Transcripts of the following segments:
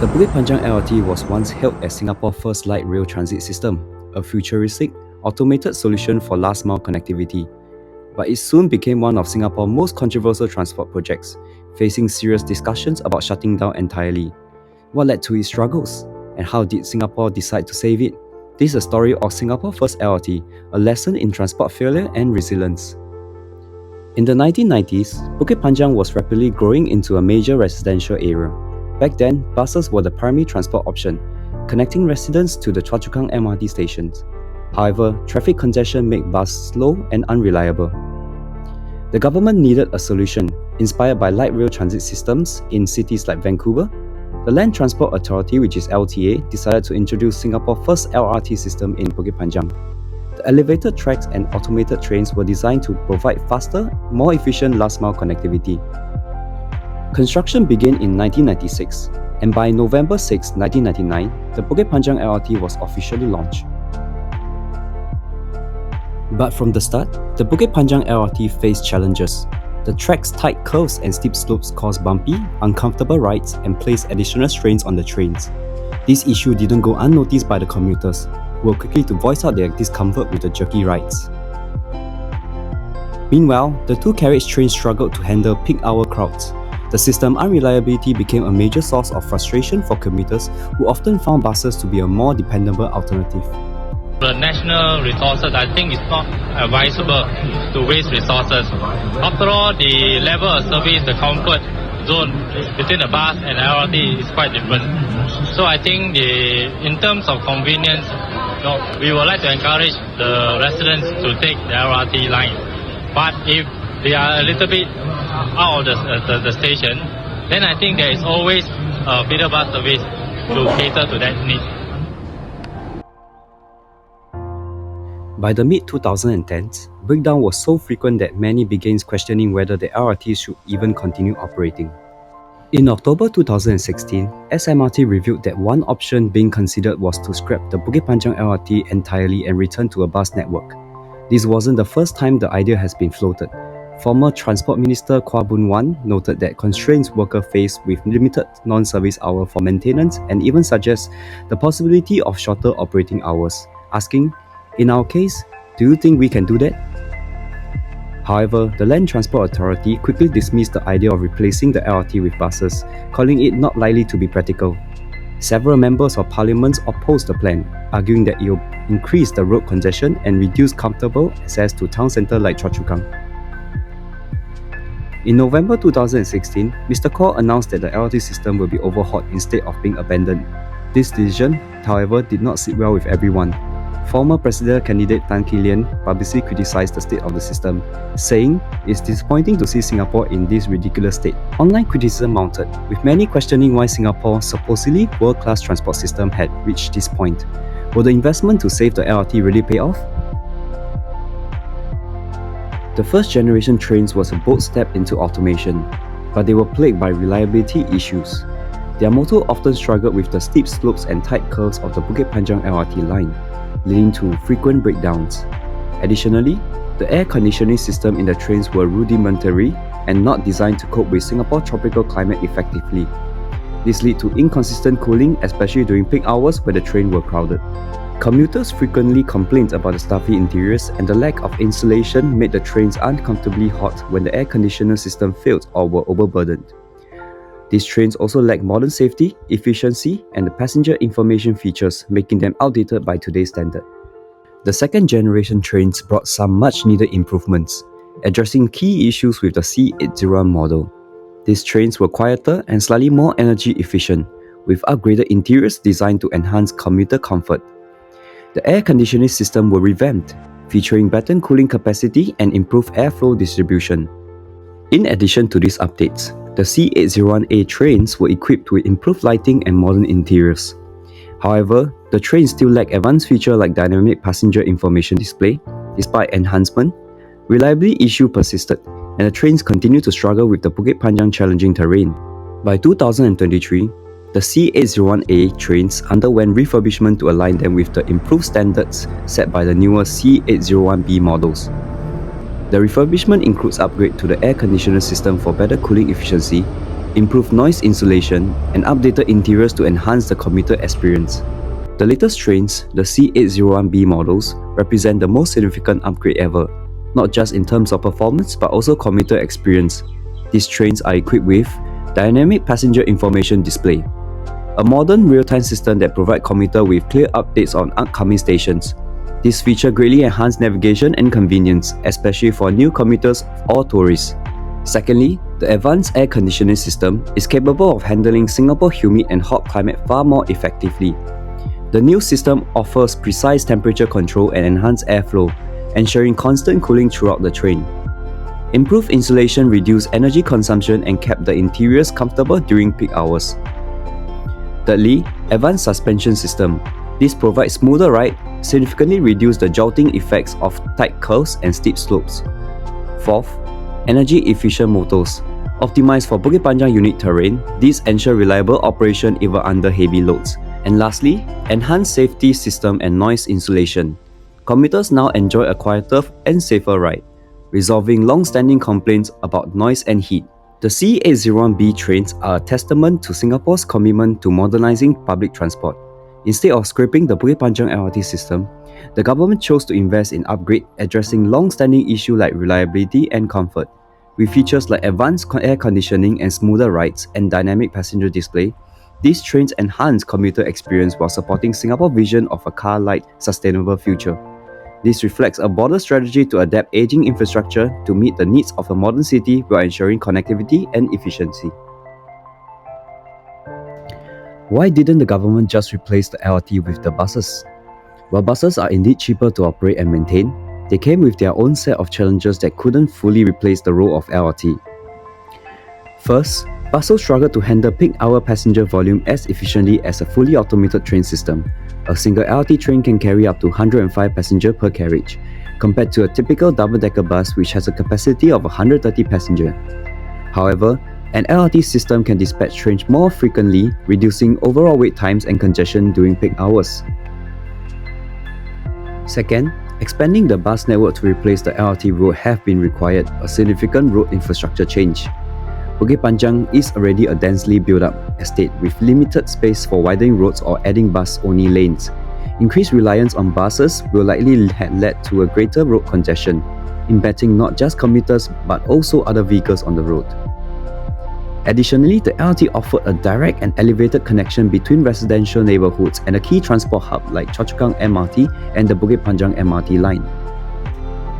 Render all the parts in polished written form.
The Bukit Panjang LRT was once hailed as Singapore's first light rail transit system, a futuristic, automated solution for last-mile connectivity. But it soon became one of Singapore's most controversial transport projects, facing serious discussions about shutting down entirely. What led to its struggles? And how did Singapore decide to save it? This is a story of Singapore's first LRT, a lesson in transport failure and resilience. In the 1990s, Bukit Panjang was rapidly growing into a major residential area. Back then, buses were the primary transport option, connecting residents to the Choa Chu Kang MRT stations. However, traffic congestion made buses slow and unreliable. The government needed a solution, inspired by light rail transit systems in cities like Vancouver. The Land Transport Authority, which is LTA, decided to introduce Singapore's first LRT system in Bukit Panjang. The elevated tracks and automated trains were designed to provide faster, more efficient last-mile connectivity. Construction began in 1996, and by November 6, 1999, the Bukit Panjang LRT was officially launched. But from the start, the Bukit Panjang LRT faced challenges. The track's tight curves and steep slopes caused bumpy, uncomfortable rides and placed additional strains on the trains. This issue didn't go unnoticed by the commuters, who were quickly to voice out their discomfort with the jerky rides. Meanwhile, the two-carriage trains struggled to handle peak-hour crowds. The system's unreliability became a major source of frustration for commuters who often found buses to be a more dependable alternative. The national resources, I think it's not advisable to waste resources. After all, the level of service, the comfort zone between the bus and LRT is quite different. So I think in terms of convenience, we would like to encourage the residents to take the LRT line. But if they are a little bit out of the station, then I think there is always a feeder bus service to cater to that need. By the mid-2010s, breakdown was so frequent that many began questioning whether the LRT should even continue operating. In October 2016, SMRT revealed that one option being considered was to scrap the Bukit Panjang LRT entirely and return to a bus network. This wasn't the first time the idea has been floated. Former Transport Minister Khaw Boon Wan noted that constraints workers face with limited non-service hours for maintenance and even suggests the possibility of shorter operating hours, asking, "In our case, do you think we can do that?" However, the Land Transport Authority quickly dismissed the idea of replacing the LRT with buses, calling it not likely to be practical. Several members of parliament opposed the plan, arguing that it will increase the road congestion and reduce comfortable access to town centre like Choa Chu Kang. In November 2016, Mr. Khaw announced that the LRT system will be overhauled instead of being abandoned. This decision, however, did not sit well with everyone. Former presidential candidate Tan Kee Lian publicly criticized the state of the system, saying, "It's disappointing to see Singapore in this ridiculous state." Online criticism mounted, with many questioning why Singapore's supposedly world-class transport system had reached this point. Will the investment to save the LRT really pay off? The first-generation trains was a bold step into automation, but they were plagued by reliability issues. Their motor often struggled with the steep slopes and tight curves of the Bukit Panjang LRT line, leading to frequent breakdowns. Additionally, the air conditioning system in the trains were rudimentary and not designed to cope with Singapore's tropical climate effectively. This led to inconsistent cooling, especially during peak hours where the trains were crowded. Commuters frequently complained about the stuffy interiors, and the lack of insulation made the trains uncomfortably hot when the air conditioner system failed or were overburdened. These trains also lack modern safety, efficiency, and the passenger information features, making them outdated by today's standard. The second-generation trains brought some much-needed improvements, addressing key issues with the C801 model. These trains were quieter and slightly more energy efficient, with upgraded interiors designed to enhance commuter comfort. The air conditioning system were revamped, featuring better cooling capacity and improved airflow distribution. In addition to these updates, the C801A trains were equipped with improved lighting and modern interiors. However, the trains still lack advanced features like dynamic passenger information display. Despite enhancement, reliability issue persisted, and the trains continued to struggle with the Bukit Panjang challenging terrain. By 2023, the C801A trains underwent refurbishment to align them with the improved standards set by the newer C801B models. The refurbishment includes upgrade to the air conditioner system for better cooling efficiency, improved noise insulation, and updated interiors to enhance the commuter experience. The latest trains, the C801B models, represent the most significant upgrade ever, not just in terms of performance but also commuter experience. These trains are equipped with Dynamic Passenger Information Display, a modern real-time system that provides commuters with clear updates on upcoming stations. This feature greatly enhances navigation and convenience, especially for new commuters or tourists. Secondly, the advanced air conditioning system is capable of handling Singapore's humid and hot climate far more effectively. The new system offers precise temperature control and enhanced airflow, ensuring constant cooling throughout the train. Improved insulation reduced energy consumption and kept the interiors comfortable during peak hours. Thirdly, advanced suspension system. This provides smoother ride, significantly reduces the jolting effects of tight curves and steep slopes. Fourth, energy-efficient motors. Optimized for Bukit Panjang unique terrain, these ensure reliable operation even under heavy loads. And lastly, enhanced safety system and noise insulation. Commuters now enjoy a quieter and safer ride, resolving long-standing complaints about noise and heat. The C801B trains are a testament to Singapore's commitment to modernizing public transport. Instead of scrapping the Bukit Panjang LRT system, the government chose to invest in upgrades addressing long-standing issues like reliability and comfort. With features like advanced air conditioning and smoother rides and dynamic passenger display, these trains enhance commuter experience while supporting Singapore's vision of a car-light, sustainable future. This reflects a broader strategy to adapt aging infrastructure to meet the needs of a modern city while ensuring connectivity and efficiency. Why didn't the government just replace the LRT with the buses? While buses are indeed cheaper to operate and maintain, they came with their own set of challenges that couldn't fully replace the role of LRT. First, buses struggle to handle peak hour passenger volume as efficiently as a fully automated train system. A single LRT train can carry up to 105 passengers per carriage, compared to a typical double-decker bus which has a capacity of 130 passengers. However, an LRT system can dispatch trains more frequently, reducing overall wait times and congestion during peak hours. Second, expanding the bus network to replace the LRT route have been required a significant road infrastructure change. Bukit Panjang is already a densely built-up estate with limited space for widening roads or adding bus-only lanes. Increased reliance on buses will likely have led to a greater road congestion, impacting not just commuters but also other vehicles on the road. Additionally, the LRT offered a direct and elevated connection between residential neighbourhoods and a key transport hub like Choa Chu Kang MRT and the Bukit Panjang MRT line.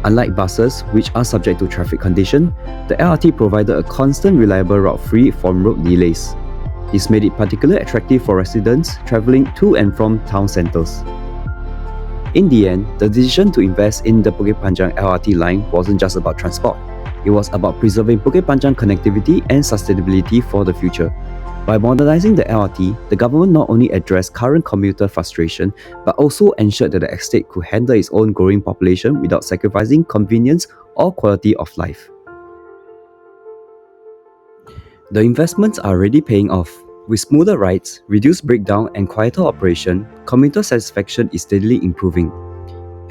Unlike buses, which are subject to traffic condition, the LRT provided a constant, reliable route free from road delays. This made it particularly attractive for residents travelling to and from town centres. In the end, the decision to invest in the Bukit Panjang LRT line wasn't just about transport. It was about preserving Bukit Panjang connectivity and sustainability for the future. By modernizing the LRT, the government not only addressed current commuter frustration, but also ensured that the estate could handle its own growing population without sacrificing convenience or quality of life. The investments are already paying off. With smoother rides, reduced breakdown, and quieter operation, commuter satisfaction is steadily improving.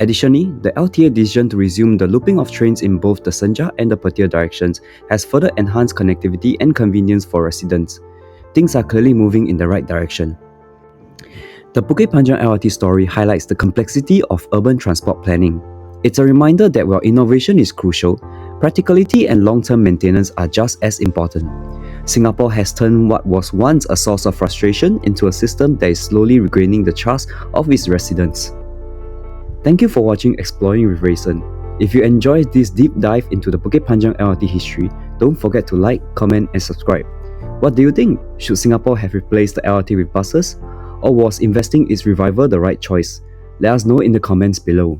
Additionally, the LTA decision to resume the looping of trains in both the Senja and the Petir directions has further enhanced connectivity and convenience for residents. Things are clearly moving in the right direction. The Bukit Panjang LRT story highlights the complexity of urban transport planning. It's a reminder that while innovation is crucial, practicality and long-term maintenance are just as important. Singapore has turned what was once a source of frustration into a system that is slowly regaining the trust of its residents. Thank you for watching Exploring with Rayson. If you enjoyed this deep dive into the Bukit Panjang LRT history, don't forget to like, comment and subscribe. What do you think? Should Singapore have replaced the LRT with buses? Or was investing its revival the right choice? Let us know in the comments below.